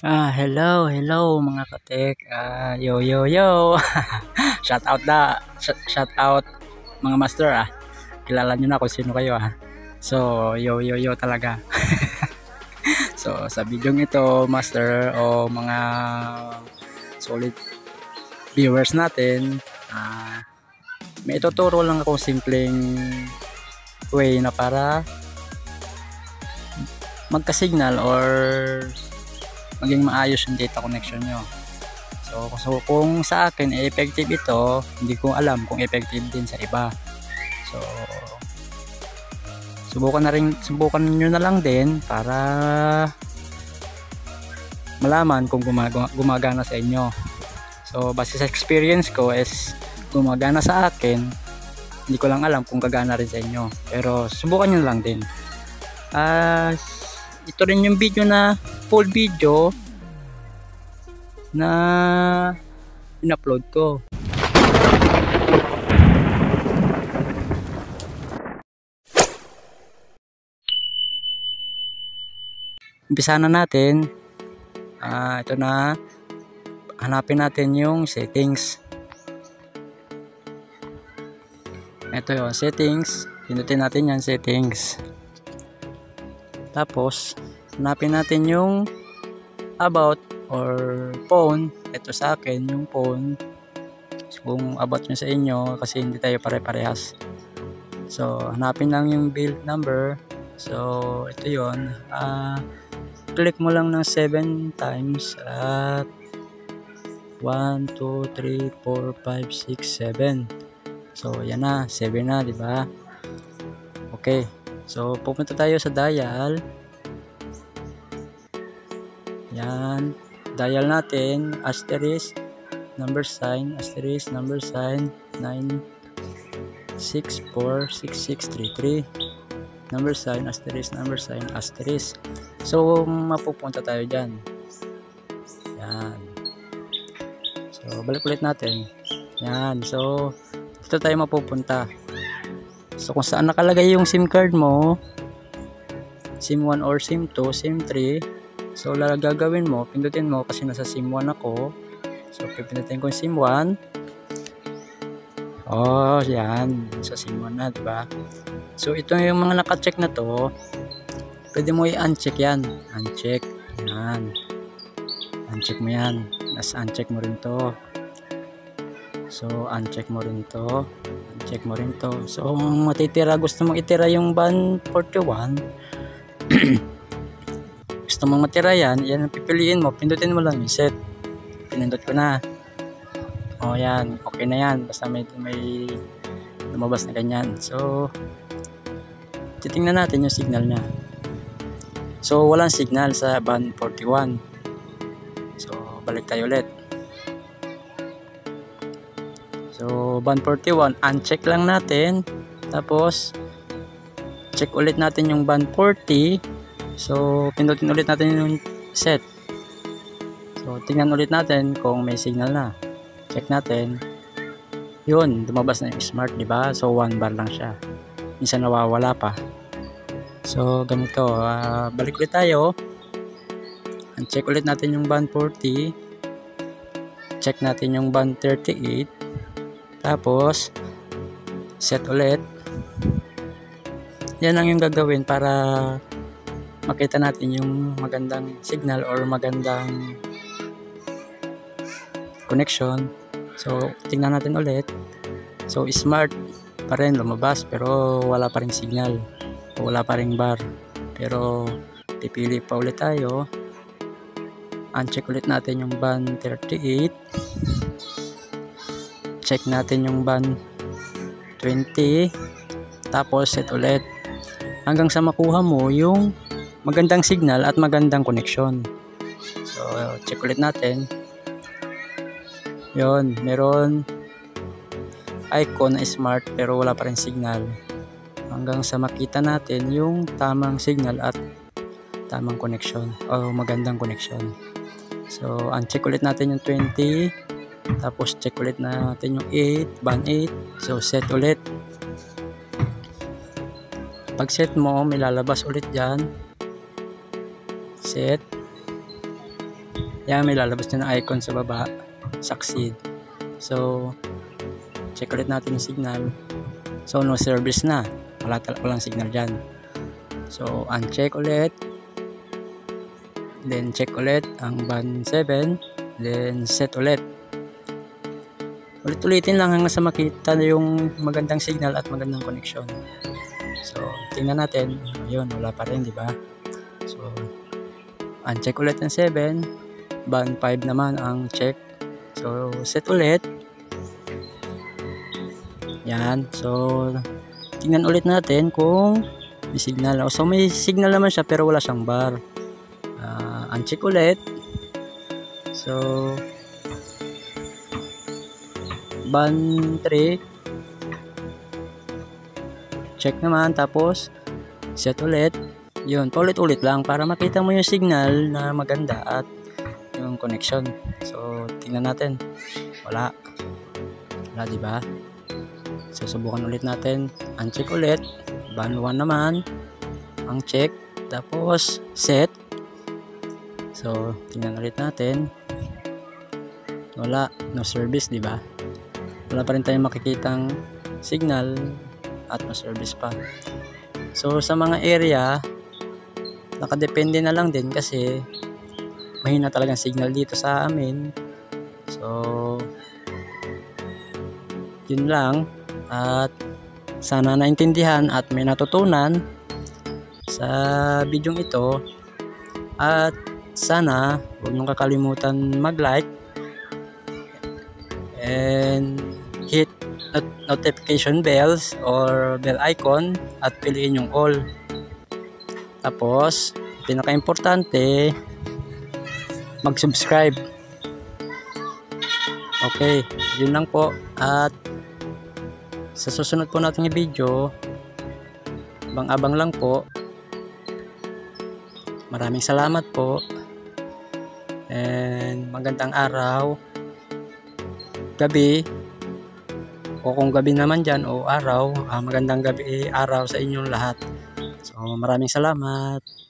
Hello mga katek. Yo. Shout out shout out mga master Kilala niyo na kung sino kayo So, yo talaga. So, sa video ito, master o mga solid viewers natin, may ituturo lang ako simpleng way na para magka-signal or maging maayos yung data connection nyo. So kung sa akin effective ito, hindi ko alam kung effective din sa iba. So subukan nyo na lang din para malaman kung gumagana sa inyo. So base sa experience ko is gumagana sa akin, hindi ko lang alam kung gagana rin sa inyo, pero subukan nyo lang din. Ito rin yung video na full video na in-upload ko. Umpisa na natin. Ito na, hanapin natin yung settings. Ito yung settings, pinutin natin yan, settings. Tapos hanapin natin yung about or phone. Ito sa akin yung phone. So, kung about nyo sa inyo, kasi hindi tayo pare-parehas. So hanapin lang yung build number. So ito yon. Click mo lang ng 7 times at 1, 2, 3, 4, 5, 6, 7. So yan na, 7 na, di ba? Okay. So pupunta tayo sa dial. Yan, dial natin asterisk number sign 9646633 number sign asterisk. So mapupunta tayo dyan. Yan. So balik ulit natin. Yan. So dito tayo mapupunta. So kung saan nakalagay yung SIM card mo, SIM 1 or SIM 2, SIM 3, so gagawin mo, pindutin mo, kasi nasa SIM 1 ako. So pipindutin ko yung SIM 1. Yan, sa SIM 1 na, diba? So ito yung mga naka-check na to, pwede mo i-uncheck yan. Uncheck. Yan. Uncheck mo yan. Uncheck mo rin to. So uncheck mo rin to. Check mo rin to. So matitira, gusto mong itira yung band 41 gusto mong matira yan ang pipiliin mo, pindutin mo lang yung set. Pinindot ko na. Yan, okay na yan, basta may lumabas na ganyan. So titingnan natin yung signal nya. So walang signal sa band 41. So balik tayo ulit. So band 41, uncheck lang natin. Tapos check ulit natin yung band 40. So pindutin ulit natin yung set. So tingnan ulit natin kung may signal na. Check natin. Yun, lumabas na yung smart, di ba? So 1 bar lang siya. Minsan nawawala pa. So ganito, balik ulit tayo. Uncheck ulit natin yung band 40. Check natin yung band 38. Tapos set ulit. Yan lang yung gagawin para makita natin yung magandang signal or magandang connection. So tingnan natin ulit. So smart pa rin, lumabas, pero wala pa ring signal, wala pa ring bar. Pero pipili pa ulit tayo. Uncheck ulit natin yung band 38. Check natin yung band 20. Tapos set ulit hanggang sa makuha mo yung magandang signal at magandang connection. So check ulit natin. Yon, meron icon na smart pero wala pa rin signal, hanggang sa makita natin yung tamang signal at tamang connection o magandang connection. So uncheck ulit natin yung 20. Tapos check ulit natin yung 8, band 8. So set ulit. Pag set mo, may lalabas ulit dyan. Set. Yan, may lalabas na ng icon sa baba, succeed. So check ulit natin yung signal. So no service na, walang signal dyan. So uncheck ulit, then check ulit ang band 7, then set ulit. Ulit-ulitin lang hanggang sa makita yung magandang signal at magandang connection. So tingnan natin, ayun, wala pa rin, di ba? So uncheck ulit ang 7, band 5 naman ang check. So set ulit. Yan, so tingnan ulit natin kung may signal. So may signal naman siya pero wala siyang bar. Uncheck ulit. So band 3, check naman, tapos set ulit. Yun, paulit-ulit lang para makita mo yung signal na maganda at yung connection. So tingnan natin, wala, di ba? So subukan ulit natin, uncheck ulit, band 1 naman ang check, tapos set. So tingnan ulit natin, wala, no service, di ba? Wala pa rin tayong makikitang signal at no service pa. So sa mga area, nakadepende na lang din kasi mahina talagang signal dito sa amin. So yun lang, at sana naintindihan at may natutunan sa bidyong ito, at sana huwag niyong kakalimutan mag-like and hit notification bells or bell icon at piliin yung all. Tapos pinaka-importante, mag-subscribe. Okay, yun lang po, at sa susunod po nating video, abang-abang lang po. Maraming salamat po and magandang araw, gabi, o kung gabi naman dyan o araw, magandang gabi, araw sa inyong lahat. So maraming salamat.